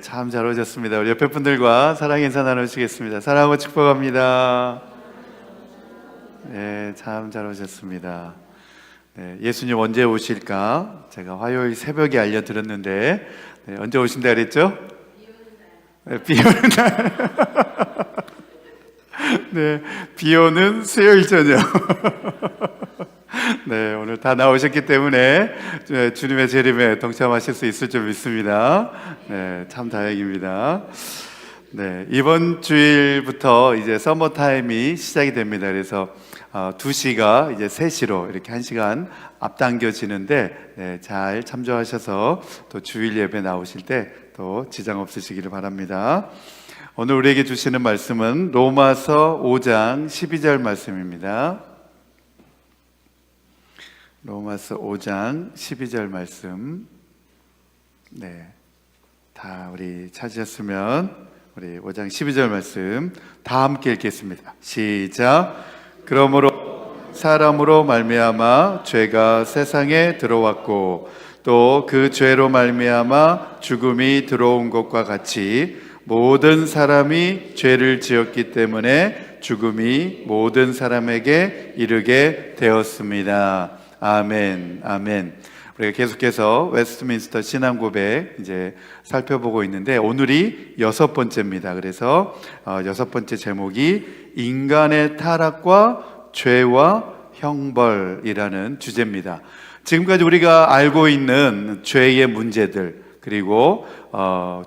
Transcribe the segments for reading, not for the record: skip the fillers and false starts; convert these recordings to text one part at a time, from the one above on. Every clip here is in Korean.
참 잘 오셨습니다. 우리 옆에 분들과 사랑 인사 나누시겠습니다. 사랑하고 축복합니다. 네, 참 잘 오셨습니다. 네, 예수님 언제 오실까? 제가 화요일 새벽에 알려드렸는데 언제 오신다 그랬죠? 네, 비 오는 날. 네, 비 오는 수요일 저녁. 네, 오늘 다 나오셨기 때문에 주님의 재림에 동참하실 수 있을 줄 믿습니다. 네, 참 다행입니다. 네, 이번 주일부터 이제 서머 타임이 시작이 됩니다. 그래서 2시가 이제 3시로 이렇게 1시간 앞당겨지는데 네, 잘 참조하셔서 또 주일 예배 나오실 때 또 지장 없으시기를 바랍니다. 오늘 우리에게 주시는 말씀은 로마서 5장 12절 말씀입니다. 로마서 5장 12절 말씀. 네, 다 우리 찾으셨으면 우리 5장 12절 말씀 다 함께 읽겠습니다. 시작. 그러므로 사람으로 말미암아 죄가 세상에 들어왔고 또 그 죄로 말미암아 죽음이 들어온 것과 같이 모든 사람이 죄를 지었기 때문에 죽음이 모든 사람에게 이르게 되었습니다. 아멘, 아멘. 우리가 계속해서 웨스트민스터 신앙고백 이제 살펴보고 있는데 오늘이 6번째입니다. 그래서 6번째 제목이 인간의 타락과 죄와 형벌이라는 주제입니다. 지금까지 우리가 알고 있는 죄의 문제들 그리고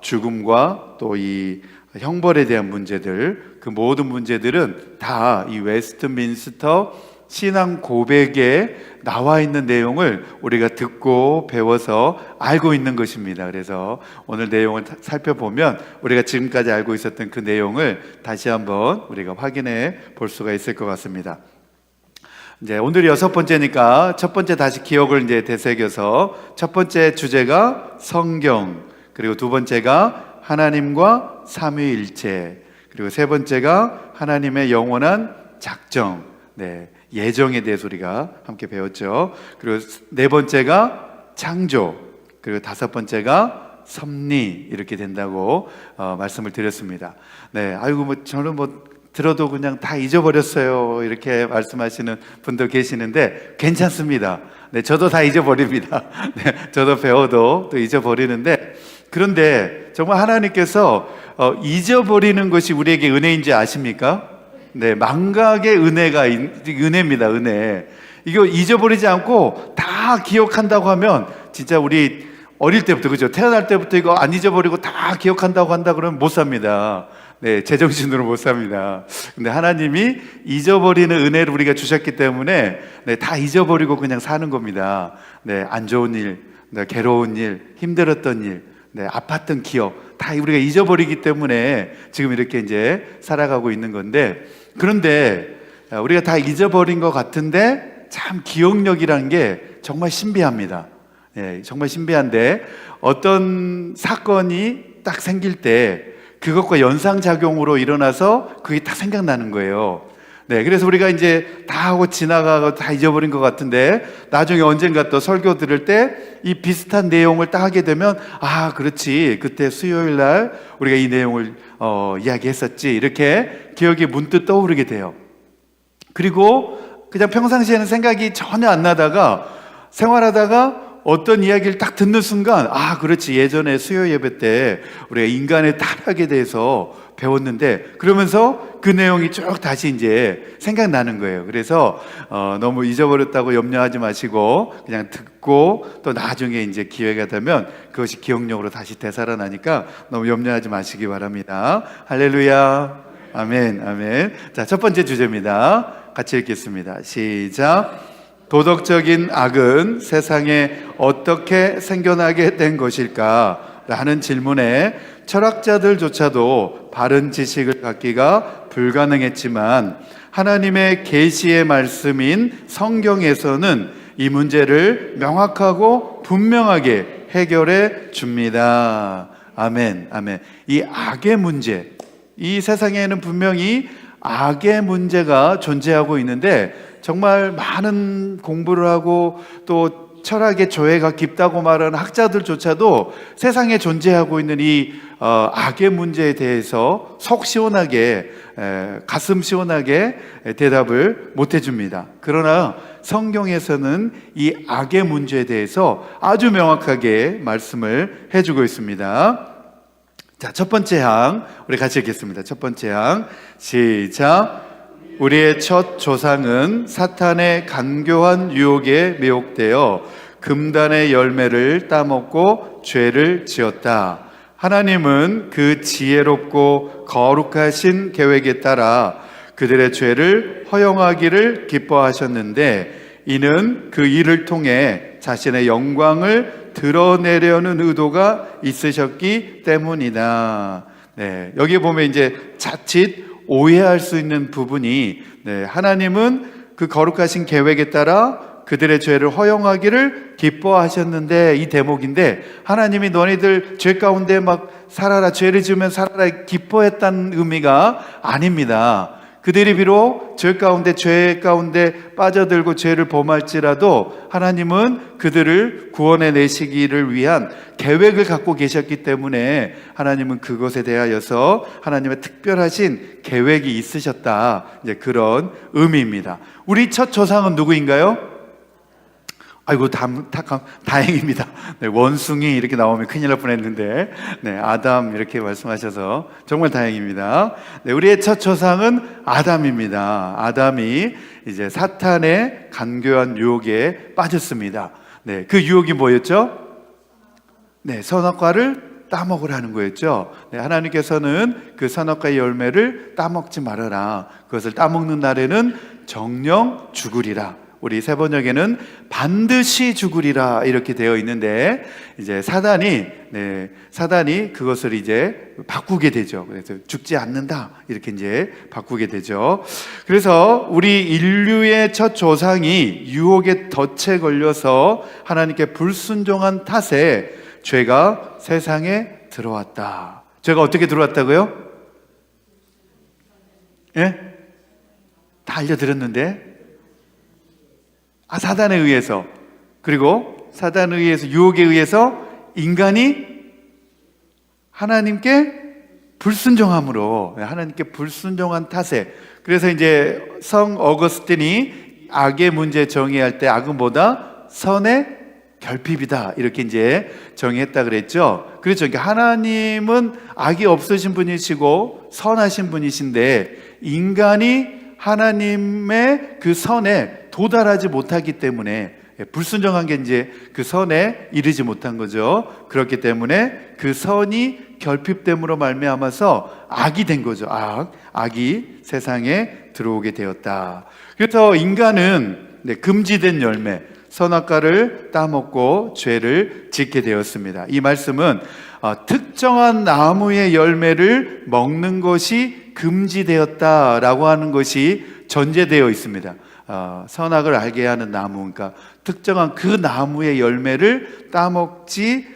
죽음과 또 이 형벌에 대한 문제들 그 모든 문제들은 다 이 웨스트민스터 신앙 고백에 나와 있는 내용을 우리가 듣고 배워서 알고 있는 것입니다. 그래서 오늘 내용을 살펴보면 우리가 지금까지 알고 있었던 그 내용을 다시 한번 우리가 확인해 볼 수가 있을 것 같습니다. 이제 오늘이 6번째니까 첫 번째 다시 기억을 이제 되새겨서 첫 번째 주제가 성경, 그리고 두 번째가 하나님과 삼위일체, 그리고 세 번째가 하나님의 영원한 작정, 네, 예정에 대해서 우리가 함께 배웠죠. 그리고 네 번째가 창조, 그리고 다섯 번째가 섭리 이렇게 된다고 말씀을 드렸습니다. 네, 아이고 저는 들어도 그냥 다 잊어버렸어요 이렇게 말씀하시는 분도 계시는데 괜찮습니다. 네, 저도 다 잊어버립니다. 네, 저도 배워도 또 잊어버리는데 그런데 정말 하나님께서 잊어버리는 것이 우리에게 은혜인지 아십니까? 네, 망각의 은혜입니다. 은혜. 이거 잊어버리지 않고 다 기억한다고 하면 진짜 우리 어릴 때부터 그죠? 태어날 때부터 이거 안 잊어버리고 다 기억한다고 한다 그러면 못 삽니다. 네, 제정신으로 못 삽니다. 근데 하나님이 잊어버리는 은혜를 우리가 주셨기 때문에 네, 다 잊어버리고 그냥 사는 겁니다. 네, 안 좋은 일, 네, 괴로운 일, 힘들었던 일, 네, 아팠던 기억 다 우리가 잊어버리기 때문에 지금 이렇게 이제 살아가고 있는 건데 그런데 우리가 다 잊어버린 것 같은데 참 기억력이라는 게 정말 신비합니다. 네, 정말 신비한데 어떤 사건이 딱 생길 때 그것과 연상작용으로 일어나서 그게 딱 생각나는 거예요. 네, 그래서 우리가 이제 다 하고 지나가고 다 잊어버린 것 같은데 나중에 언젠가 또 설교 들을 때 이 비슷한 내용을 딱 하게 되면 아, 그렇지. 그때 수요일 날 우리가 이 내용을 이야기했었지. 이렇게 기억이 문득 떠오르게 돼요. 그리고 그냥 평상시에는 생각이 전혀 안 나다가 생활하다가 어떤 이야기를 딱 듣는 순간 아, 그렇지. 예전에 수요 예배 때 우리가 인간의 타락에 대해서 배웠는데 그러면서 그 내용이 쭉 다시 이제 생각나는 거예요. 그래서 너무 잊어버렸다고 염려하지 마시고 그냥 듣고 또 나중에 이제 기회가 되면 그것이 기억력으로 다시 되살아나니까 너무 염려하지 마시기 바랍니다. 할렐루야. 아멘, 아멘. 자, 첫 번째 주제입니다. 같이 읽겠습니다. 시작. 도덕적인 악은 세상에 어떻게 생겨나게 된 것일까? 라는 질문에 철학자들조차도 바른 지식을 갖기가 불가능했지만 하나님의 계시의 말씀인 성경에서는 이 문제를 명확하고 분명하게 해결해 줍니다. 아멘, 아멘. 이 악의 문제, 이 세상에는 분명히 악의 문제가 존재하고 있는데 정말 많은 공부를 하고 또 철학의 조예가 깊다고 말하는 학자들조차도 세상에 존재하고 있는 이 악의 문제에 대해서 속 시원하게, 가슴 시원하게 대답을 못 해줍니다. 그러나 성경에서는 이 악의 문제에 대해서 아주 명확하게 말씀을 해주고 있습니다. 자, 첫 번째 항 우리 같이 읽겠습니다. 첫 번째 항 시작. 우리의 첫 조상은 사탄의 간교한 유혹에 미혹되어 금단의 열매를 따먹고 죄를 지었다. 하나님은 그 지혜롭고 거룩하신 계획에 따라 그들의 죄를 허용하기를 기뻐하셨는데 이는 그 일을 통해 자신의 영광을 드러내려는 의도가 있으셨기 때문이다. 네, 여기 보면 이제 자칫 오해할 수 있는 부분이, 하나님은 그 거룩하신 계획에 따라 그들의 죄를 허용하기를 기뻐하셨는데, 이 대목인데, 하나님이 너희들 죄 가운데 막 살아라, 죄를 지으면 살아라 기뻐했다는 의미가 아닙니다. 그들이 비록 죄 가운데 빠져들고 죄를 범할지라도 하나님은 그들을 구원해 내시기를 위한 계획을 갖고 계셨기 때문에 하나님은 그것에 대하여서 하나님의 특별하신 계획이 있으셨다, 이제 그런 의미입니다. 우리 첫 조상은 누구인가요? 아이고, 다행입니다. 네, 원숭이 이렇게 나오면 큰일 날 뻔했는데, 네, 아담 이렇게 말씀하셔서 정말 다행입니다. 네, 우리의 첫 조상은 아담입니다. 아담이 이제 사탄의 간교한 유혹에 빠졌습니다. 네, 그 유혹이 뭐였죠? 네, 선악과를 따먹으라는 거였죠. 네, 하나님께서는 그 선악과의 열매를 따먹지 말아라. 그것을 따먹는 날에는 정령 죽으리라. 우리 세 번역에는 반드시 죽으리라 이렇게 되어 있는데, 이제 사단이 그것을 이제 바꾸게 되죠. 그래서 죽지 않는다 이렇게 이제 바꾸게 되죠. 그래서 우리 인류의 첫 조상이 유혹에 덫에 걸려서 하나님께 불순종한 탓에 죄가 세상에 들어왔다. 죄가 어떻게 들어왔다고요? 예? 다 알려드렸는데, 사단에 의해서, 그리고 사단에 의해서, 유혹에 의해서 인간이 하나님께 불순종함으로, 하나님께 불순종한 탓에, 그래서 이제 성 어거스틴이 악의 문제 정의할 때 악은 뭐다? 선의 결핍이다 이렇게 이제 정의했다 그랬죠. 그렇죠. 그러니까 하나님은 악이 없으신 분이시고 선하신 분이신데 인간이 하나님의 그 선에 도달하지 못하기 때문에 불순종한 게 이제 그 선에 이르지 못한 거죠. 그렇기 때문에 그 선이 결핍됨으로 말미암아서 악이 된 거죠. 악이 세상에 들어오게 되었다. 그래서 인간은 금지된 열매, 선악과를 따먹고 죄를 짓게 되었습니다. 이 말씀은 특정한 나무의 열매를 먹는 것이 금지되었다라고 하는 것이 전제되어 있습니다. 선악을 알게 하는 나무, 그러니까 특정한 그 나무의 열매를 따먹지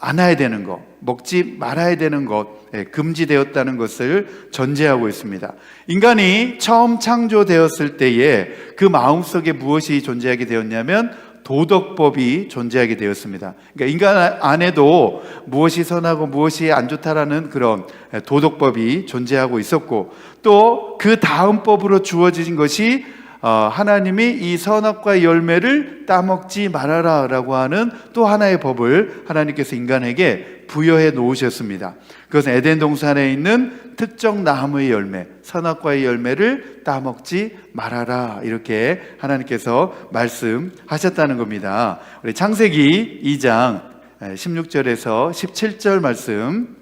않아야 되는 것, 먹지 말아야 되는 것, 금지되었다는 것을 전제하고 있습니다. 인간이 처음 창조되었을 때에 그 마음속에 무엇이 존재하게 되었냐면 도덕법이 존재하게 되었습니다. 그러니까 인간 안에도 무엇이 선하고 무엇이 안 좋다라는 그런 도덕법이 존재하고 있었고, 또 그 다음 법으로 주어진 것이 하나님이 이 선악과의 열매를 따먹지 말아라 라고 하는 또 하나의 법을 하나님께서 인간에게 부여해 놓으셨습니다. 그것은 에덴 동산에 있는 특정 나무의 열매, 선악과의 열매를 따먹지 말아라 이렇게 하나님께서 말씀하셨다는 겁니다. 우리 창세기 2장 16절에서 17절 말씀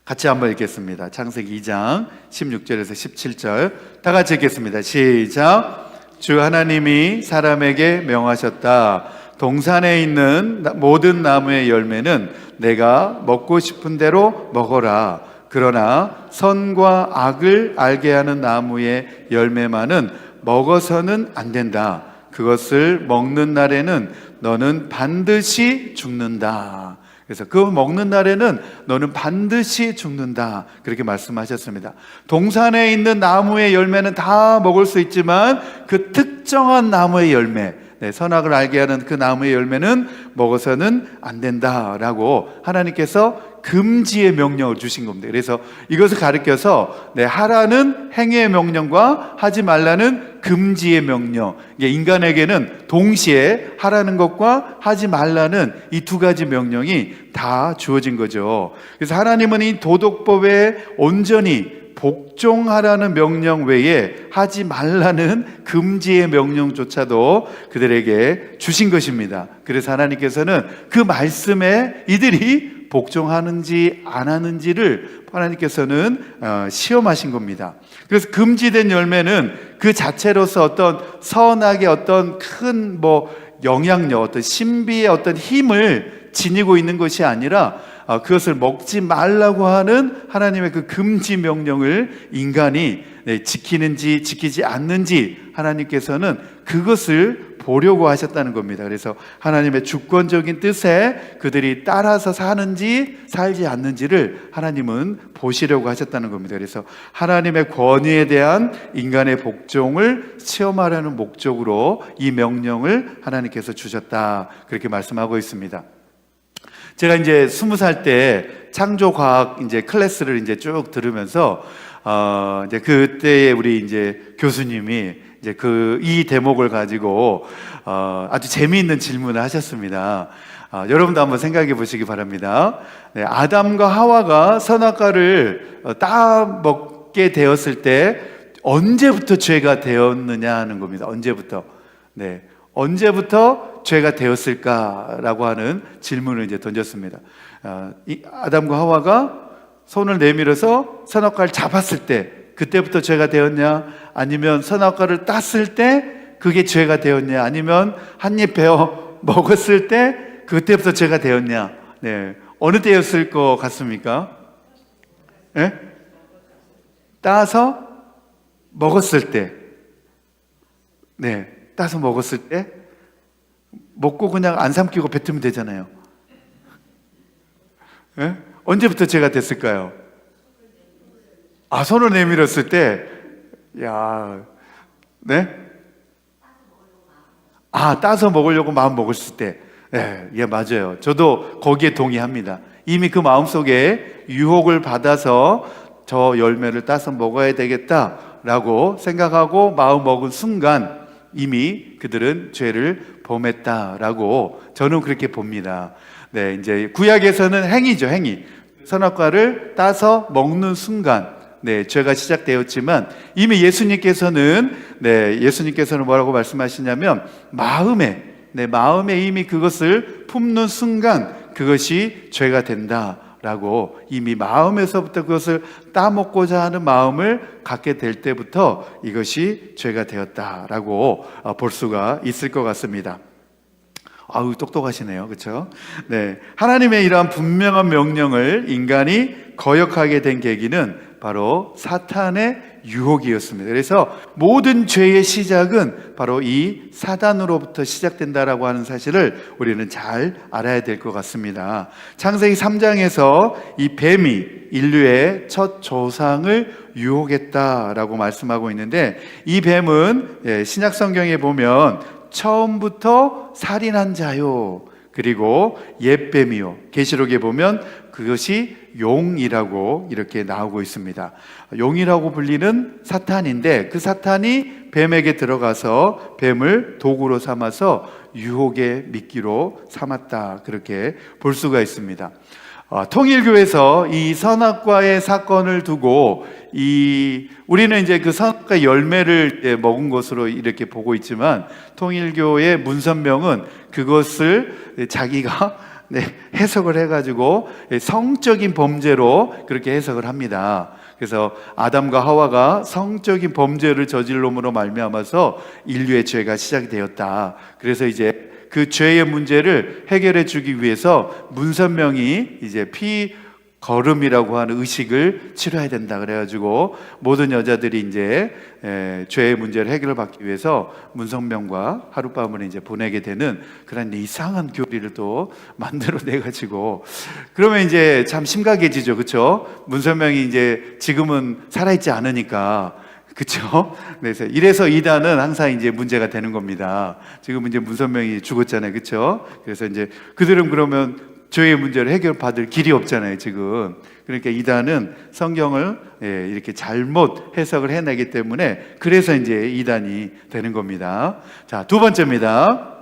같이 한번 읽겠습니다. 창세기 2장 16절에서 17절 다 같이 읽겠습니다. 시작. 주 하나님이 사람에게 명하셨다. 동산에 있는 모든 나무의 열매는 내가 먹고 싶은 대로 먹어라. 그러나 선과 악을 알게 하는 나무의 열매만은 먹어서는 안 된다. 그것을 먹는 날에는 너는 반드시 죽는다. 그래서 그 먹는 날에는 너는 반드시 죽는다 그렇게 말씀하셨습니다. 동산에 있는 나무의 열매는 다 먹을 수 있지만 그 특정한 나무의 열매, 선악을 알게 하는 그 나무의 열매는 먹어서는 안 된다라고 하나님께서 금지의 명령을 주신 겁니다. 그래서 이것을 가르쳐서 하라는 행위의 명령과 하지 말라는 금지의 명령, 인간에게는 동시에 하라는 것과 하지 말라는 이 두 가지 명령이 다 주어진 거죠. 그래서 하나님은 이 도덕법에 온전히 복종하라는 명령 외에 하지 말라는 금지의 명령조차도 그들에게 주신 것입니다. 그래서 하나님께서는 그 말씀에 이들이 복종하는지 안 하는지를 하나님께서는 시험하신 겁니다. 그래서 금지된 열매는 그 자체로서 어떤 선악의 어떤 큰 영향력, 어떤 신비의 어떤 힘을 지니고 있는 것이 아니라 그것을 먹지 말라고 하는 하나님의 그 금지 명령을 인간이 지키는지 지키지 않는지 하나님께서는 그것을 보려고 하셨다는 겁니다. 그래서 하나님의 주권적인 뜻에 그들이 따라서 사는지 살지 않는지를 하나님은 보시려고 하셨다는 겁니다. 그래서 하나님의 권위에 대한 인간의 복종을 시험하려는 목적으로 이 명령을 하나님께서 주셨다, 그렇게 말씀하고 있습니다. 제가 이제 20살 때 창조과학 클래스를 쭉 들으면서 그때의 우리 교수님이 이 대목을 가지고 아주 재미있는 질문을 하셨습니다. 여러분도 한번 생각해 보시기 바랍니다. 아담과 하와가 선악과를 따먹게 되었을 때 언제부터 죄가 되었느냐 하는 겁니다. 언제부터 죄가 되었을까라고 하는 질문을 던졌습니다. 아담과 하와가 손을 내밀어서 선악과를 잡았을 때 그때부터 죄가 되었냐, 아니면 선악과를 땄을 때 그게 죄가 되었냐, 아니면 한 입 베어 먹었을 때 그때부터 죄가 되었냐, 어느 때였을 것 같습니까? 따서 먹었을 때. 따서 먹었을 때. 먹고 그냥 안 삼키고 뱉으면 되잖아요. 언제부터 죄가 됐을까요? 손을 내밀었을 때. 따서 먹으려고 마음 먹었을 때. 맞아요. 저도 거기에 동의합니다. 이미 그 마음속에 유혹을 받아서 저 열매를 따서 먹어야 되겠다라고 생각하고 마음 먹은 순간 이미 그들은 죄를 범했다라고 저는 그렇게 봅니다. 이제 구약에서는 행위죠, 행위. 선악과를 따서 먹는 순간 죄가 시작되었지만 이미 예수님께서는 뭐라고 말씀하시냐면 마음에 이미 그것을 품는 순간 그것이 죄가 된다라고, 이미 마음에서부터 그것을 따먹고자 하는 마음을 갖게 될 때부터 이것이 죄가 되었다라고 볼 수가 있을 것 같습니다. 아우, 똑똑하시네요. 그렇죠? 하나님의 이러한 분명한 명령을 인간이 거역하게 된 계기는 바로 사탄의 유혹이었습니다. 그래서 모든 죄의 시작은 바로 이 사단으로부터 시작된다라고 하는 사실을 우리는 잘 알아야 될 것 같습니다. 창세기 3장에서 이 뱀이 인류의 첫 조상을 유혹했다라고 말씀하고 있는데, 이 뱀은 신약 성경에 보면 처음부터 살인한 자요, 그리고 옛뱀이요, 계시록에 보면 그것이 용이라고 이렇게 나오고 있습니다. 용이라고 불리는 사탄인데, 그 사탄이 뱀에게 들어가서 뱀을 도구로 삼아서 유혹의 미끼로 삼았다, 그렇게 볼 수가 있습니다. 통일교에서 이 선악과의 사건을 두고 우리는 이제 그 선악과 열매를 먹은 것으로 이렇게 보고 있지만, 통일교의 문선명은 그것을 자기가 해석을 해가지고 성적인 범죄로 그렇게 해석을 합니다. 그래서 아담과 하와가 성적인 범죄를 저질럼으로 말미암아서 인류의 죄가 시작이 되었다. 그래서 이제 그 죄의 문제를 해결해 주기 위해서 문선명이 이제 피거름이라고 하는 의식을 치러야 된다 그래가지고 모든 여자들이 이제 죄의 문제를 해결받기 위해서 문선명과 하룻밤을 이제 보내게 되는 그런 이상한 교리를 또 만들어내 가지고, 그러면 이제 참 심각해지죠, 그렇죠? 문선명이 이제 지금은 살아있지 않으니까 그렇죠? 그래서 이래서 이단은 항상 이제 문제가 되는 겁니다. 지금 이제 문선명이 죽었잖아요, 그렇죠? 그래서 이제 그들은 그러면 죄의 문제를 해결받을 길이 없잖아요, 지금. 그러니까 이단은 성경을 이렇게 잘못 해석을 해내기 때문에 그래서 이제 이단이 되는 겁니다. 자, 두 번째입니다.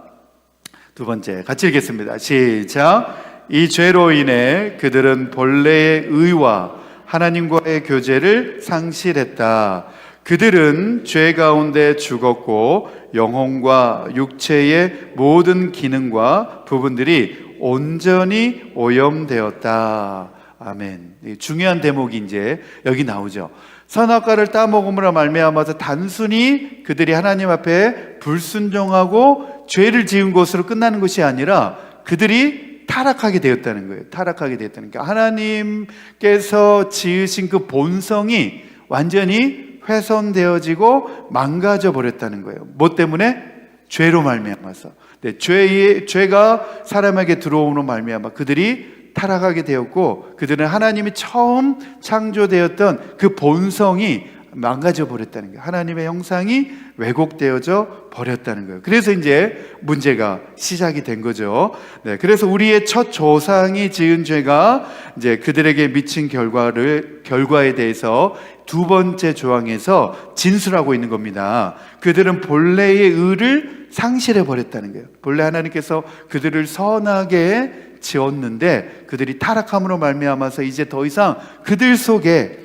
두 번째 같이 읽겠습니다. 시작. 이 죄로 인해 그들은 본래의 의와 하나님과의 교제를 상실했다. 그들은 죄 가운데 죽었고 영혼과 육체의 모든 기능과 부분들이 온전히 오염되었다. 아멘. 중요한 대목이 이제 여기 나오죠. 선악과를 따먹음으로 말미암아서 단순히 그들이 하나님 앞에 불순종하고 죄를 지은 것으로 끝나는 것이 아니라 그들이 타락하게 되었다는 거예요. 타락하게 되었다는 게 하나님께서 지으신 그 본성이 완전히 훼손되어지고 망가져 버렸다는 거예요. 뭐 때문에? 죄로 말미암아서. 네, 죄가 사람에게 들어오는 말미암아 그들이 타락하게 되었고 그들은 하나님이 처음 창조되었던 그 본성이 망가져 버렸다는 거예요. 하나님의 형상이 왜곡되어져 버렸다는 거예요. 그래서 이제 문제가 시작이 된 거죠. 네, 그래서 우리의 첫 조상이 지은 죄가 이제 그들에게 미친 결과에 대해서 두 번째 조항에서 진술하고 있는 겁니다. 그들은 본래의 의를 상실해 버렸다는 거예요. 본래 하나님께서 그들을 선하게 지었는데 그들이 타락함으로 말미암아서 이제 더 이상 그들 속에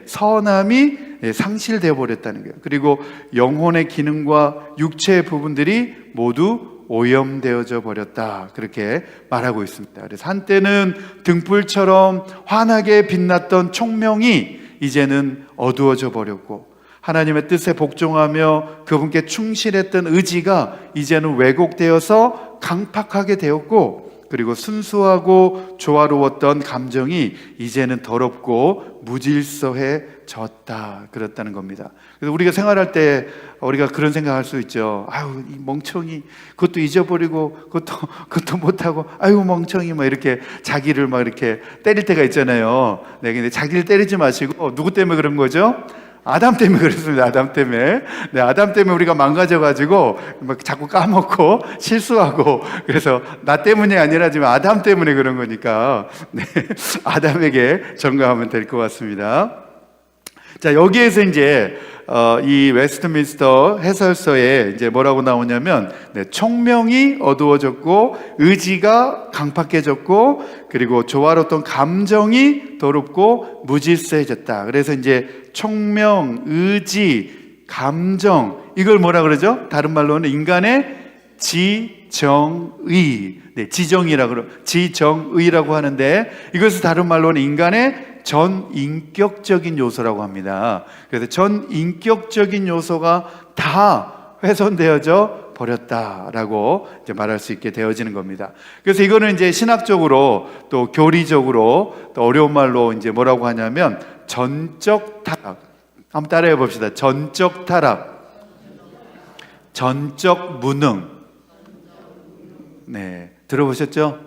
선함이 상실되어 버렸다는 거예요. 그리고 영혼의 기능과 육체의 부분들이 모두 오염되어져 버렸다. 그렇게 말하고 있습니다. 그래서 한때는 등불처럼 환하게 빛났던 총명이 이제는 어두워져 버렸고 하나님의 뜻에 복종하며 그분께 충실했던 의지가 이제는 왜곡되어서 강팍하게 되었고 그리고 순수하고 조화로웠던 감정이 이제는 더럽고 무질서해졌다. 그렇다는 겁니다. 그래서 우리가 생활할 때 우리가 그런 생각할 수 있죠. 아유, 이 멍청이, 그것도 잊어버리고, 그것도 못하고, 아유, 멍청이, 막 이렇게 자기를 막 이렇게 때릴 때가 있잖아요. 네, 근데 자기를 때리지 마시고, 누구 때문에 그런 거죠? 아담 때문에 그랬습니다. 아담 때문에. 네, 아담 때문에 우리가 망가져가지고 막 자꾸 까먹고 실수하고 그래서 나 때문이 아니라 지금 아담 때문에 그런 거니까 네, 아담에게 전가하면 될 것 같습니다. 자, 여기에서 이제 이 웨스트민스터 해설서에 이제 뭐라고 나오냐면 총명이 어두워졌고 의지가 강팍해졌고 그리고 조화로웠던 감정이 더럽고 무질서해졌다. 그래서 이제 총명, 의지, 감정 이걸 뭐라 그러죠? 다른 말로는 인간의 지정의, 지정의라고 하는데 이것을 다른 말로는 인간의 전인격적인 요소라고 합니다. 그래서 전인격적인 요소가 다 훼손되어져 버렸다라고 이제 말할 수 있게 되어지는 겁니다. 그래서 이거는 이제 신학적으로 또 교리적으로 또 어려운 말로 이제 뭐라고 하냐면 전적 타락. 한번 따라해 봅시다. 전적 타락, 전적 무능. 네, 들어보셨죠?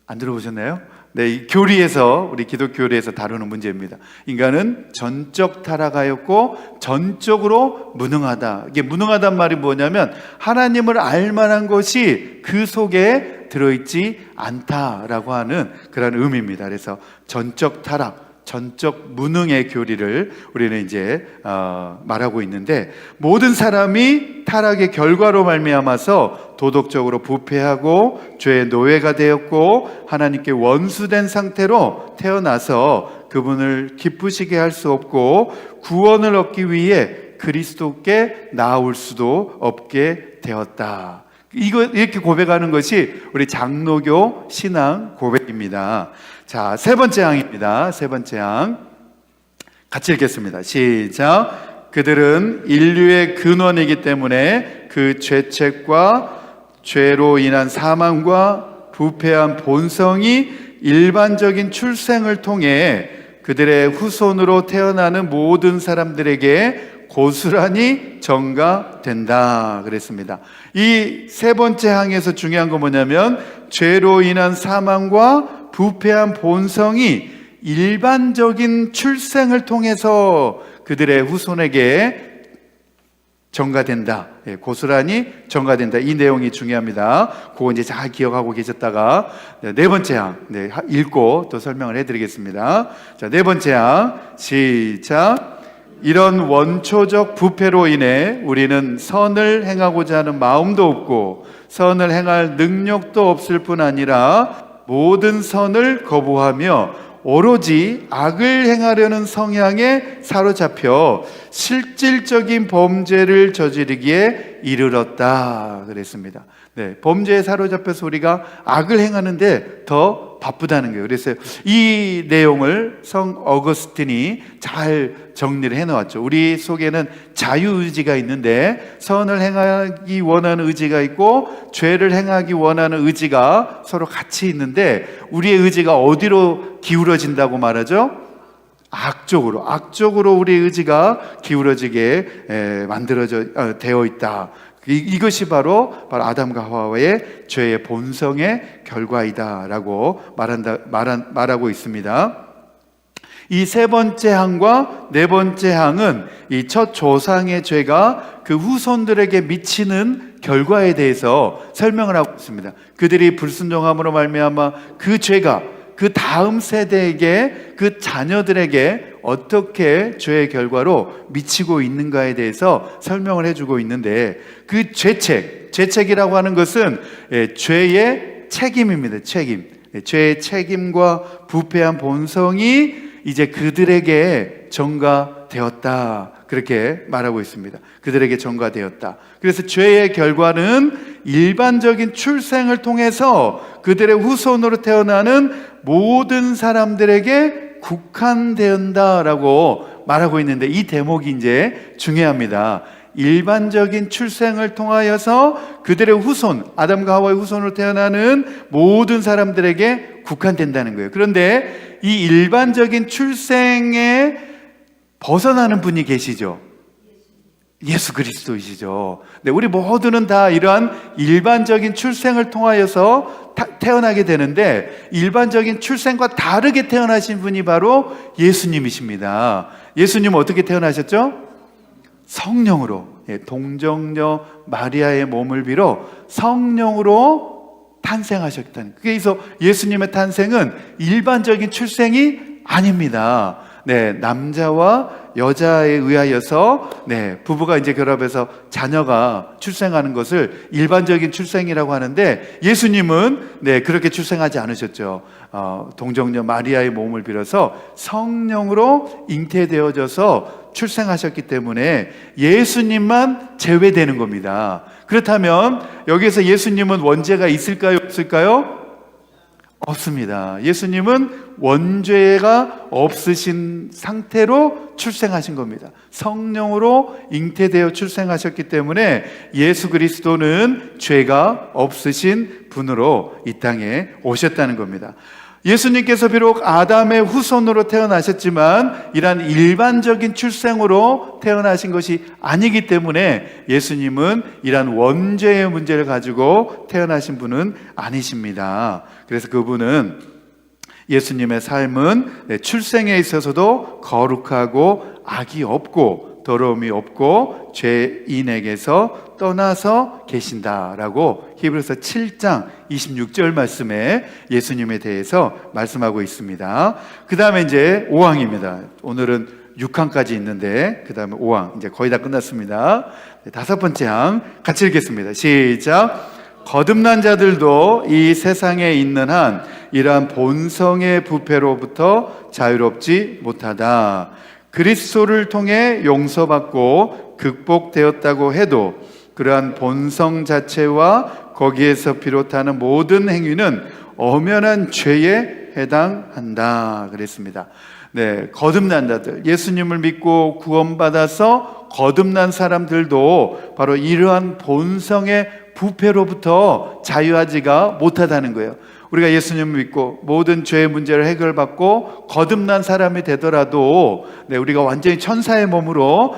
안 들어보셨나요? 네, 이 교리에서 우리 기독교 교리에서 다루는 문제입니다. 인간은 전적 타락하였고 전적으로 무능하다. 이게 무능하단 말이 뭐냐면 하나님을 알 만한 것이 그 속에 들어있지 않다라고 하는 그런 의미입니다. 그래서 전적 타락, 전적 무능의 교리를 우리는 이제 말하고 있는데 모든 사람이 타락의 결과로 말미암아서 도덕적으로 부패하고 죄의 노예가 되었고 하나님께 원수된 상태로 태어나서 그분을 기쁘시게 할 수 없고 구원을 얻기 위해 그리스도께 나아올 수도 없게 되었다. 이렇게 고백하는 것이 우리 장로교 신앙 고백입니다. 자, 세 번째 항입니다. 세 번째 항 같이 읽겠습니다. 시작. 그들은 인류의 근원이기 때문에 그 죄책과 죄로 인한 사망과 부패한 본성이 일반적인 출생을 통해 그들의 후손으로 태어나는 모든 사람들에게 고스란히 전가된다 그랬습니다. 이 세 번째 항에서 중요한 건 뭐냐면 죄로 인한 사망과 부패한 본성이 일반적인 출생을 통해서 그들의 후손에게 전가된다. 고스란히 전가된다. 이 내용이 중요합니다. 그거 이제 잘 기억하고 계셨다가 네 번째 항 읽고 또 설명을 해드리겠습니다. 자, 네 번째 항 시작. 이런 원초적 부패로 인해 우리는 선을 행하고자 하는 마음도 없고 선을 행할 능력도 없을 뿐 아니라 모든 선을 거부하며 오로지 악을 행하려는 성향에 사로잡혀 실질적인 범죄를 저지르기에 이르렀다 그랬습니다. 네, 범죄에 사로잡혀서 우리가 악을 행하는데 더 바쁘다는 거예요. 그래서 이 내용을 성 어거스틴이 잘 정리를 해놓았죠. 우리 속에는 자유의지가 있는데 선을 행하기 원하는 의지가 있고 죄를 행하기 원하는 의지가 서로 같이 있는데 우리의 의지가 어디로 기울어진다고 말하죠? 악적으로 우리의 의지가 기울어지게 되어 있다. 이것이 바로 아담과 하와의 죄의 본성의 결과이다라고 말하고 있습니다. 이 세 번째 항과 네 번째 항은 이 첫 조상의 죄가 그 후손들에게 미치는 결과에 대해서 설명을 하고 있습니다. 그들이 불순종함으로 말미암아 그 죄가 그 다음 세대에게 그 자녀들에게 어떻게 죄의 결과로 미치고 있는가에 대해서 설명을 해주고 있는데 그 죄책이라고 하는 것은 죄의 책임입니다. 죄의 책임과 부패한 본성이 이제 그들에게 전가되었다. 그렇게 말하고 있습니다. 그들에게 전가되었다. 그래서 죄의 결과는 일반적인 출생을 통해서 그들의 후손으로 태어나는 모든 사람들에게 국한된다라고 말하고 있는데 이 대목이 이제 중요합니다. 일반적인 출생을 통하여서 그들의 후손, 아담과 하와의 후손으로 태어나는 모든 사람들에게 국한된다는 거예요. 그런데 이 일반적인 출생에 벗어나는 분이 계시죠. 예수 그리스도이시죠. 네, 우리 모두는 다 이러한 일반적인 출생을 통하여서 태어나게 되는데 일반적인 출생과 다르게 태어나신 분이 바로 예수님이십니다. 예수님은 어떻게 태어나셨죠? 성령으로, 동정녀 마리아의 몸을 빌어 성령으로 탄생하셨다는. 그래서 예수님의 탄생은 일반적인 출생이 아닙니다. 네, 남자와 여자에 의하여서 부부가 이제 결합해서 자녀가 출생하는 것을 일반적인 출생이라고 하는데 예수님은 그렇게 출생하지 않으셨죠. 동정녀 마리아의 몸을 빌어서 성령으로 잉태되어져서 출생하셨기 때문에 예수님만 제외되는 겁니다. 그렇다면 여기에서 예수님은 원죄가 있을까요? 없을까요? 없습니다. 예수님은 원죄가 없으신 상태로 출생하신 겁니다. 성령으로 잉태되어 출생하셨기 때문에 예수 그리스도는 죄가 없으신 분으로 이 땅에 오셨다는 겁니다. 예수님께서 비록 아담의 후손으로 태어나셨지만 이러한 일반적인 출생으로 태어나신 것이 아니기 때문에 예수님은 이러한 원죄의 문제를 가지고 태어나신 분은 아니십니다. 그래서 그분은 예수님의 삶은 출생에 있어서도 거룩하고 악이 없고 더러움이 없고 죄인에게서 떠나서 계신다라고 히브리서 7장 26절 말씀에 예수님에 대해서 말씀하고 있습니다. 그 다음에 이제 5항입니다. 오늘은 6항까지 있는데 그 다음에 5항 이제 거의 다 끝났습니다. 다섯 번째 항 같이 읽겠습니다. 시작. 거듭난 자들도 이 세상에 있는 한 이러한 본성의 부패로부터 자유롭지 못하다. 그리스도를 통해 용서받고 극복되었다고 해도 그러한 본성 자체와 거기에서 비롯하는 모든 행위는 엄연한 죄에 해당한다 그랬습니다. 네, 거듭난 자들, 예수님을 믿고 구원받아서 거듭난 사람들도 바로 이러한 본성의 부패로부터 자유하지가 못하다는 거예요. 우리가 예수님을 믿고 모든 죄의 문제를 해결받고 거듭난 사람이 되더라도 우리가 완전히 천사의 몸으로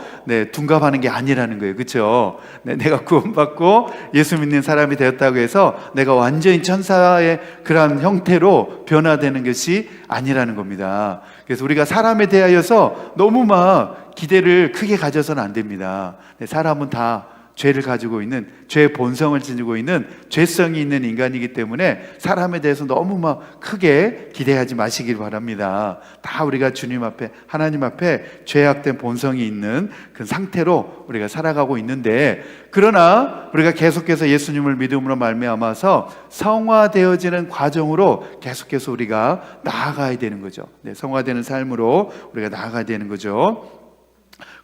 둔갑하는 게 아니라는 거예요. 그렇죠? 내가 구원받고 예수 믿는 사람이 되었다고 해서 내가 완전히 천사의 그러한 형태로 변화되는 것이 아니라는 겁니다. 그래서 우리가 사람에 대하여서 너무 막 기대를 크게 가져서는 안 됩니다. 사람은 다 죄를 가지고 있는, 죄의 본성을 지니고 있는 죄성이 있는 인간이기 때문에 사람에 대해서 너무 막 크게 기대하지 마시길 바랍니다. 다 우리가 주님 앞에, 하나님 앞에 죄악된 본성이 있는 그 상태로 우리가 살아가고 있는데, 그러나 우리가 계속해서 예수님을 믿음으로 말미암아서 성화되어지는 과정으로 계속해서 우리가 나아가야 되는 거죠. 성화되는 삶으로 우리가 나아가야 되는 거죠.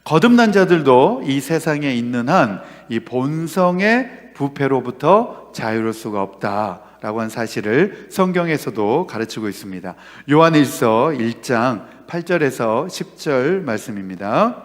거듭난 자들도 이 세상에 있는 한 이 본성의 부패로부터 자유로울 수가 없다라고 한 사실을 성경에서도 가르치고 있습니다. 요한일서 1장 8절에서 10절 말씀입니다.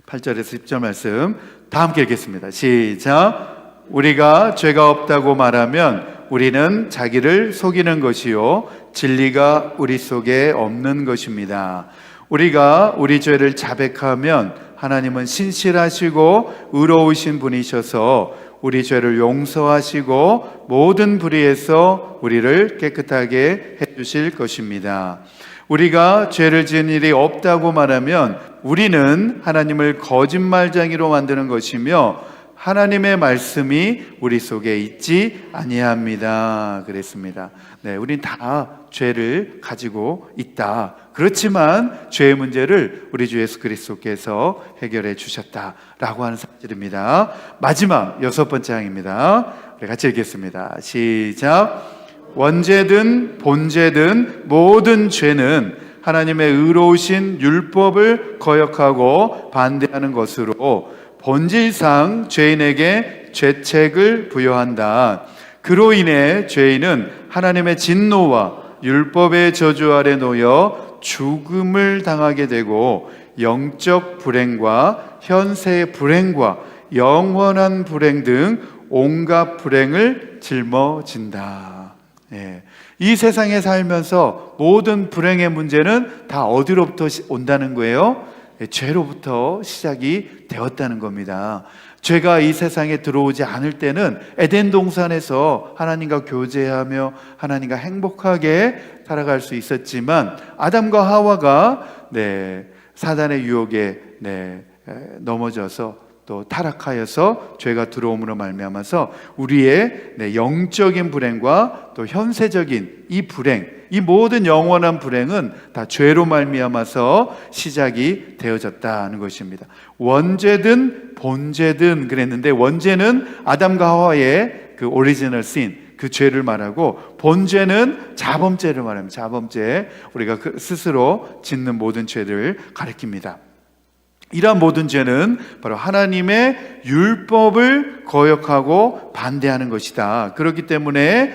8절에서 10절 말씀 다 함께 읽겠습니다. 시작. 우리가 죄가 없다고 말하면 우리는 자기를 속이는 것이요 진리가 우리 속에 없는 것입니다. 우리가 우리 죄를 자백하면 하나님은 신실하시고 의로우신 분이셔서 우리 죄를 용서하시고 모든 불의에서 우리를 깨끗하게 해주실 것입니다. 우리가 죄를 지은 일이 없다고 말하면 우리는 하나님을 거짓말쟁이로 만드는 것이며 하나님의 말씀이 우리 속에 있지 아니합니다. 그랬습니다. 우린 다 죄를 가지고 있다. 그렇지만 죄의 문제를 우리 주 예수 그리스도께서 해결해 주셨다라고 하는 사실입니다. 마지막 6번째 항입니다. 우리 같이 읽겠습니다. 시작. 원죄든 본죄든 모든 죄는 하나님의 의로우신 율법을 거역하고 반대하는 것으로 본질상 죄인에게 죄책을 부여한다. 그로 인해 죄인은 하나님의 진노와 율법의 저주 아래 놓여 죽음을 당하게 되고 영적 불행과 현세의 불행과 영원한 불행 등 온갖 불행을 짊어진다. 이 세상에 살면서 모든 불행의 문제는 다 어디로부터 온다는 거예요? 죄로부터 시작이 되었다는 겁니다. 죄가 이 세상에 들어오지 않을 때는 에덴 동산에서 하나님과 교제하며 하나님과 행복하게 살아갈 수 있었지만 아담과 하와가 사단의 유혹에 넘어져서 또 타락하여서 죄가 들어옴으로 말미암아서 우리의 영적인 불행과 또 현세적인 이 불행, 이 모든 영원한 불행은 다 죄로 말미암아서 시작이 되어졌다는 것입니다. 원죄든 본죄든 그랬는데, 원죄는 아담과 하와의 그 오리지널 신, 그 죄를 말하고, 본죄는 자범죄를 말합니다. 자범죄, 우리가 스스로 짓는 모든 죄를 가리킵니다. 이러한 모든 죄는 바로 하나님의 율법을 거역하고 반대하는 것이다. 그렇기 때문에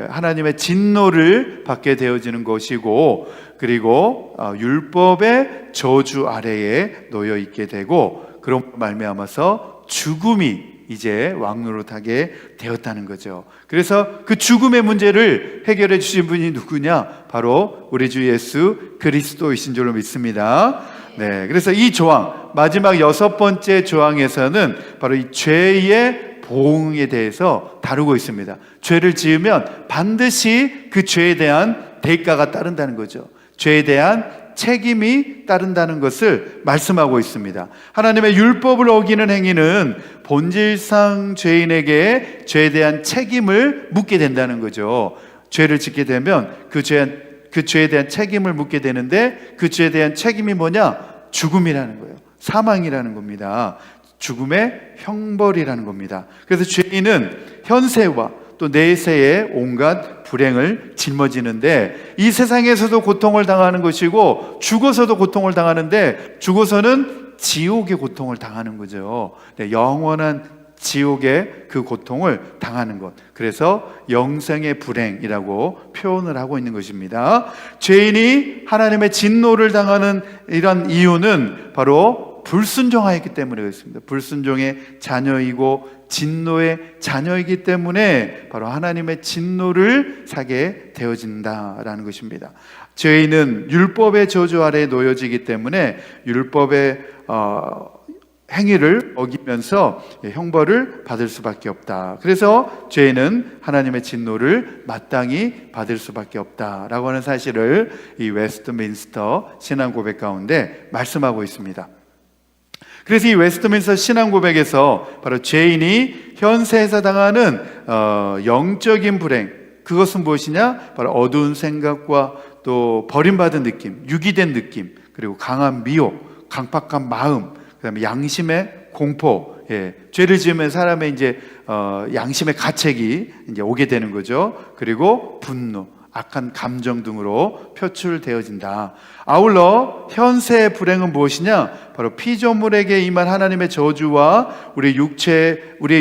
하나님의 진노를 받게 되어지는 것이고, 그리고 율법의 저주 아래에 놓여 있게 되고, 그런 말미암아서 죽음이 이제 왕노릇하게 되었다는 거죠. 그래서 그 죽음의 문제를 해결해 주신 분이 누구냐? 바로 우리 주 예수 그리스도이신 줄로 믿습니다. 그래서 이 조항, 마지막 6번째 조항에서는 바로 이 죄의 보응에 대해서 다루고 있습니다. 죄를 지으면 반드시 그 죄에 대한 대가가 따른다는 거죠. 죄에 대한 책임이 따른다는 것을 말씀하고 있습니다. 하나님의 율법을 어기는 행위는 본질상 죄인에게 죄에 대한 책임을 묻게 된다는 거죠. 죄를 짓게 되면 그 죄에 대한 책임을 묻게 되는데, 그 죄에 대한 책임이 뭐냐? 죽음이라는 거예요. 사망이라는 겁니다. 죽음의 형벌이라는 겁니다. 그래서 죄인은 현세와 또 내세의 온갖 불행을 짊어지는데, 이 세상에서도 고통을 당하는 것이고 죽어서도 고통을 당하는데, 죽어서는 지옥의 고통을 당하는 거죠. 영원한 지옥의 그 고통을 당하는 것. 그래서 영생의 불행이라고 표현을 하고 있는 것입니다. 죄인이 하나님의 진노를 당하는 이런 이유는 바로 불순종하였기 때문에 그렇습니다. 불순종의 자녀이고 진노의 자녀이기 때문에 바로 하나님의 진노를 사게 되어진다라는 것입니다. 죄인은 율법의 저주 아래에 놓여지기 때문에 율법의 행위를 어기면서 형벌을 받을 수밖에 없다. 그래서 죄인은 하나님의 진노를 마땅히 받을 수밖에 없다라고 하는 사실을 이 웨스트민스터 신앙 고백 가운데 말씀하고 있습니다. 그래서 이 웨스트민스터 신앙 고백에서 바로 죄인이 현세에서 당하는 영적인 불행, 그것은 무엇이냐? 바로 어두운 생각과 또 버림받은 느낌, 유기된 느낌, 그리고 강한 미혹, 강팍한 마음, 그다음에 양심의 공포, 죄를 지으면 사람의 이제 양심의 가책이 이제 오게 되는 거죠. 그리고 분노, 악한 감정 등으로 표출되어진다. 아울러 현세의 불행은 무엇이냐? 바로 피조물에게 임한 하나님의 저주와 우리의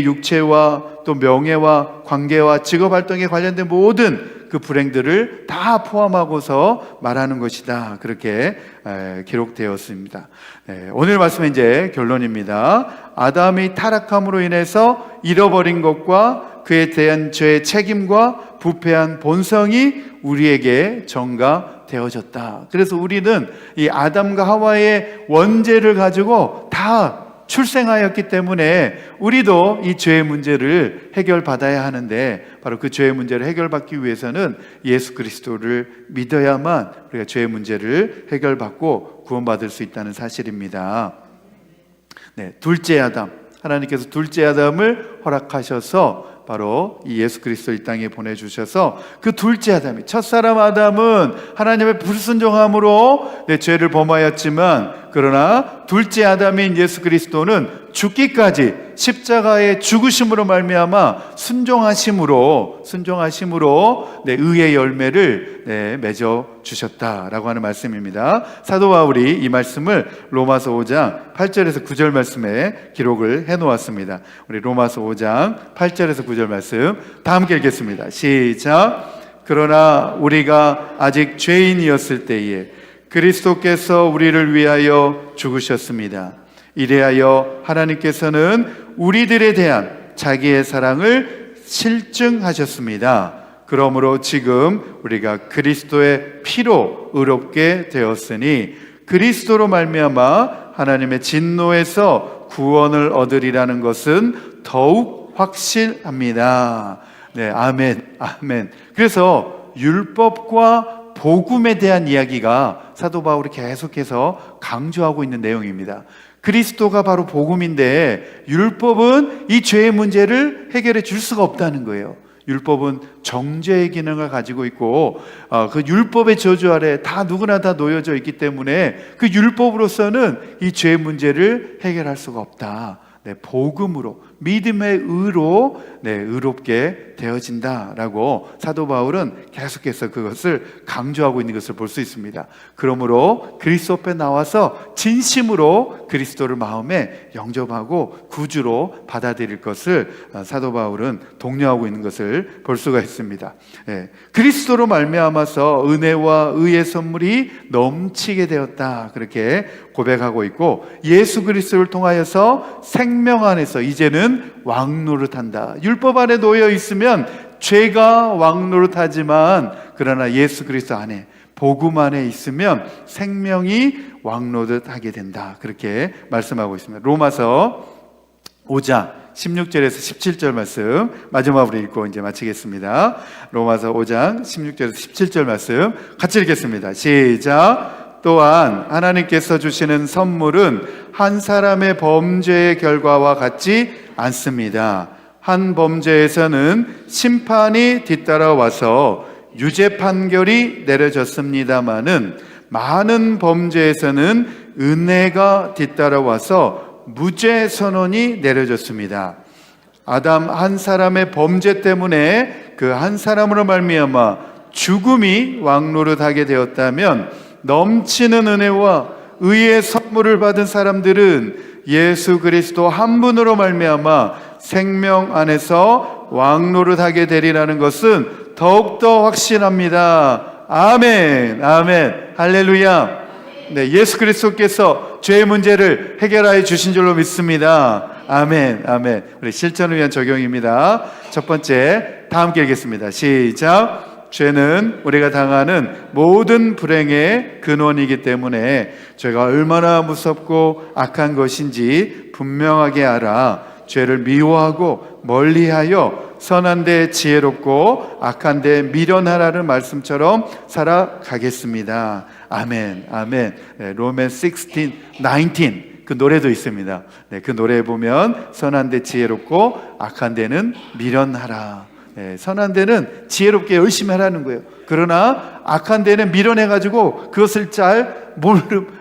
육체와 또 명예와 관계와 직업 활동에 관련된 모든 그 불행들을 다 포함하고서 말하는 것이다. 그렇게 기록되었습니다. 오늘 말씀은 이제 결론입니다. 아담이 타락함으로 인해서 잃어버린 것과 그에 대한 죄의 책임과 부패한 본성이 우리에게 전가되어졌다. 그래서 우리는 이 아담과 하와의 원죄를 가지고 다 출생하였기 때문에 우리도 이 죄의 문제를 해결받아야 하는데, 바로 그 죄의 문제를 해결받기 위해서는 예수 그리스도를 믿어야만 우리가 죄의 문제를 해결받고 구원받을 수 있다는 사실입니다. 둘째 아담, 하나님께서 둘째 아담을 허락하셔서 바로 이 예수 그리스도 이 땅에 보내주셔서 그 둘째 아담이, 첫사람 아담은 하나님의 불순종함으로 내 죄를 범하였지만, 그러나 둘째 아담인 예수 그리스도는 죽기까지 십자가의 죽으심으로 말미암아 순종하심으로 내 의의 열매를 맺어 주셨다라고 하는 말씀입니다. 사도 바울이 이 말씀을 로마서 5장 8절에서 9절 말씀에 기록을 해놓았습니다. 우리 로마서 5장 8절에서 9절 말씀 다 함께 읽겠습니다. 시작. 그러나 우리가 아직 죄인이었을 때에 그리스도께서 우리를 위하여 죽으셨습니다. 이래하여 하나님께서는 우리들에 대한 자기의 사랑을 실증하셨습니다. 그러므로 지금 우리가 그리스도의 피로 의롭게 되었으니 그리스도로 말미암아 하나님의 진노에서 구원을 얻으리라는 것은 더욱 확실합니다. 아멘. 그래서 율법과 복음에 대한 이야기가 사도 바울이 계속해서 강조하고 있는 내용입니다. 그리스도가 바로 복음인데 율법은 이 죄의 문제를 해결해 줄 수가 없다는 거예요. 율법은 정죄의 기능을 가지고 있고 그 율법의 저주 아래 다 누구나 다 놓여져 있기 때문에 그 율법으로서는 이 죄의 문제를 해결할 수가 없다. 복음으로, 믿음의 의로 의롭게 되어진다라고 사도 바울은 계속해서 그것을 강조하고 있는 것을 볼 수 있습니다. 그러므로 그리스도 앞에 나와서 진심으로 그리스도를 마음에 영접하고 구주로 받아들일 것을 사도 바울은 독려하고 있는 것을 볼 수가 있습니다. 그리스도로 말미암아서 은혜와 의의 선물이 넘치게 되었다, 그렇게 고백하고 있고, 예수 그리스도를 통하여서 생명 안에서 이제는 왕노릇한다. 율법 안에 놓여 있으면 죄가 왕노릇하지만, 그러나 예수 그리스도 안에, 복음 안에 있으면 생명이 왕노릇하게 된다, 그렇게 말씀하고 있습니다. 로마서 5장 16절에서 17절 말씀 마지막으로 읽고 이제 마치겠습니다. 로마서 5장 16절에서 17절 말씀 같이 읽겠습니다. 시작. 또한 하나님께서 주시는 선물은 한 사람의 범죄의 결과와 같지 않습니다. 한 범죄에서는 심판이 뒤따라와서 유죄 판결이 내려졌습니다마는 많은 범죄에서는 은혜가 뒤따라와서 무죄 선언이 내려졌습니다. 아담 한 사람의 범죄 때문에 그 한 사람으로 말미암아 죽음이 왕노릇하게 되었다면, 넘치는 은혜와 의의 선물을 받은 사람들은 예수 그리스도 한 분으로 말미암아 생명 안에서 왕노릇하게 되리라는 것은 더욱더 확신합니다. 아멘, 할렐루야. 예수 그리스도께서 죄의 문제를 해결하여 주신 줄로 믿습니다. 아멘. 우리 실천을 위한 적용입니다. 첫 번째, 다 함께 읽겠습니다. 시작. 죄는 우리가 당하는 모든 불행의 근원이기 때문에 죄가 얼마나 무섭고 악한 것인지 분명하게 알아 죄를 미워하고 멀리하여 선한 데 지혜롭고 악한 데 미련하라는 말씀처럼 살아가겠습니다. 아멘, 아멘. 네, 로맨 16, 19 그 노래도 있습니다. 네, 그 노래에 보면 선한 데 지혜롭고 악한 데는 미련하라. 네, 선한 데는 지혜롭게 열심히 하라는 거예요. 그러나 악한 데는 미련해가지고 그것을 잘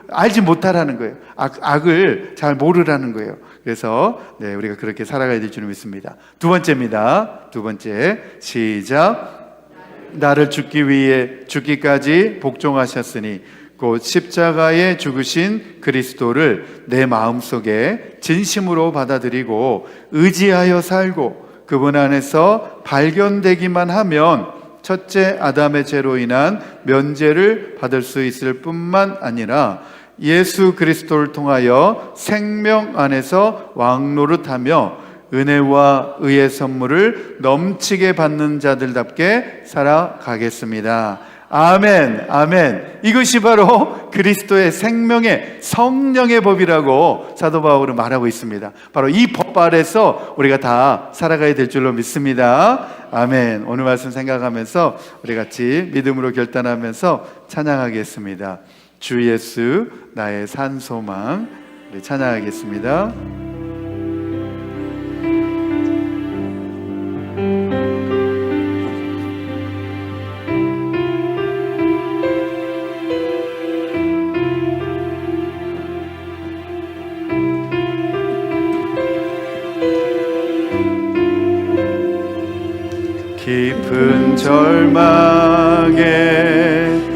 알지 못하라는 거예요. 악을 잘 모르라는 거예요. 그래서 네, 우리가 그렇게 살아가야 될 줄 믿습니다. 두 번째입니다. 두 번째, 시작. 나를 죽기 위해 죽기까지 복종하셨으니 곧 십자가에 죽으신 그리스도를 내 마음속에 진심으로 받아들이고 의지하여 살고 그분 안에서 발견되기만 하면 첫째 아담의 죄로 인한 면죄를 받을 수 있을 뿐만 아니라 예수 그리스도를 통하여 생명 안에서 왕노릇하며 은혜와 의의 선물을 넘치게 받는 자들답게 살아가겠습니다. 아멘, 아멘. 이것이 바로 그리스도의 생명의 성령의 법이라고 사도 바울은 말하고 있습니다. 바로 이 법 아래서 우리가 다 살아가야 될 줄로 믿습니다. 아멘. 오늘 말씀 생각하면서 우리 같이 믿음으로 결단하면서 찬양하겠습니다. 주 예수 나의 산 소망. 우리 찬양하겠습니다. 깊은 절망에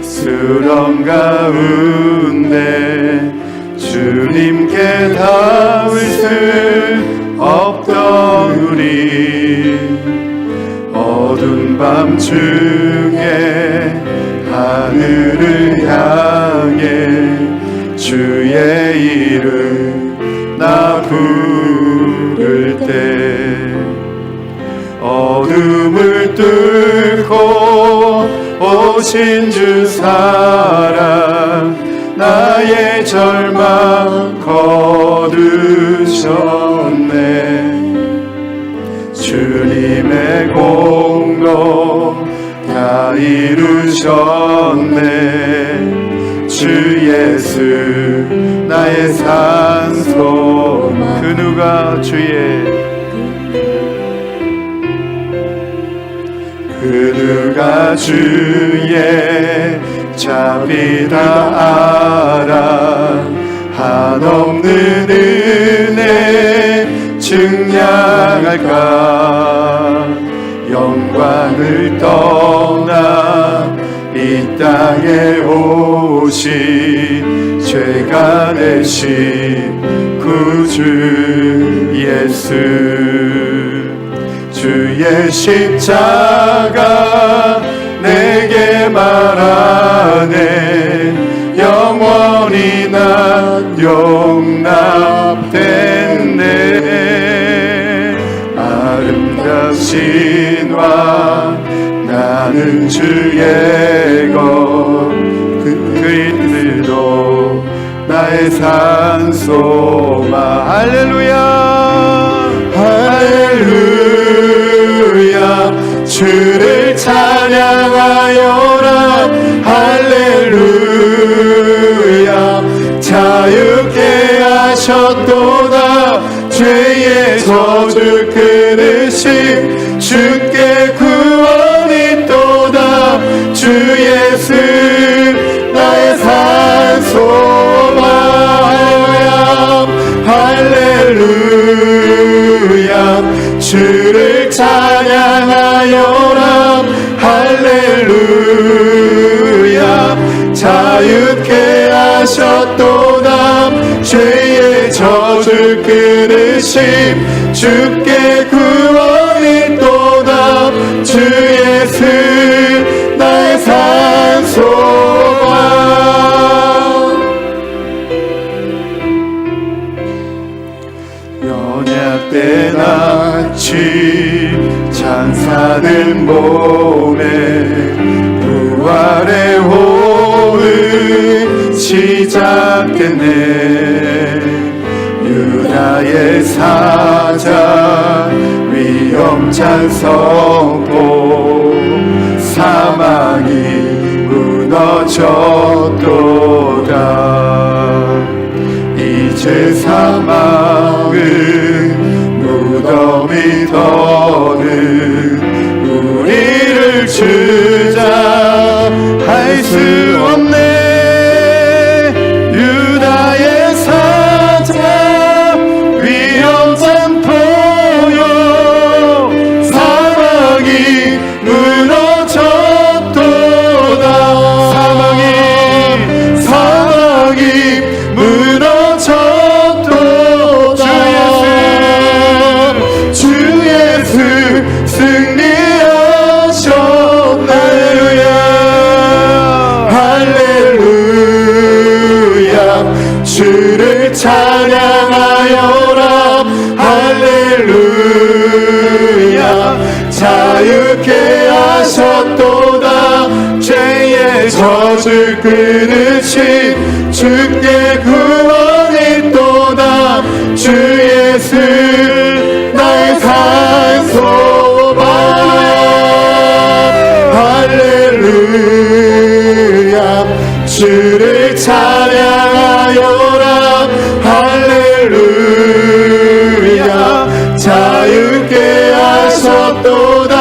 수렁 가운데 주님께 닿을 수 없던 우리 어두운 밤중에 하늘을 향해 주의 이름 나 부를 때 어둠을 뚫고 오신 주 사랑 나의 절망 거두셨네 주님의 공로 다 이루셨네 주 예수 나의 산소망 그 누가 그 누가 주의 자비다 알아 한없는 은혜 증량할까 영광을 떠나 이 땅에 오신 죄가 되신 구주 예수 주의 십자가 내게 말하네 영원히 난 용납됐네 아름답신 왕 나는 주의 것 그리스도 나의 산소망 할렐루야 할렐루야 주를 찬양하여라 할렐루야 자유케 하셨도다 죄의 저주 끊으신 주께 구원이 또다 주 예수 나의 산소망 할렐루야 주를 찬양하여라 할렐루야 자유케 하셨도다 죄의 저주 끊으심 주께 구원이 또다 주 예수 나의 산소망 연약된 아침 찬사는 몸에 시작됐네. 유다의 사자 위험찬 선포 사망이 무너졌도다. 이제 사망은 무덤이 더는 우리를 주장할 수 없네. 유다의 사자 위험찬 포효 사망이 무너졌도다. 사망이 무너졌도다. 주 예수 승리하셨네. 할렐루야 주를 찬양하여라. 할렐루야 자유케 하셨도다. 죄의 젖을 끊으신 주께 구원이 또다. 주 예수 나의 산소만. 할렐루야 주를 찬양하여라. 할렐루야 자유케 하셨도다.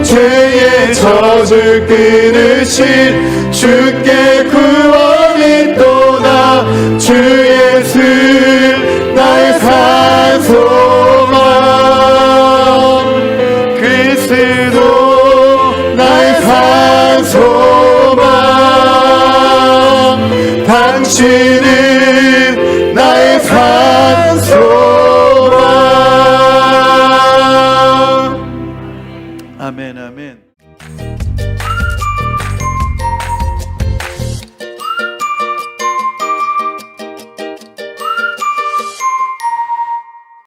죄의 젖을 끊으신 주께 구원이 또다. 주 예수 나의 산소만. 그리스도 나의 산소만. 당신은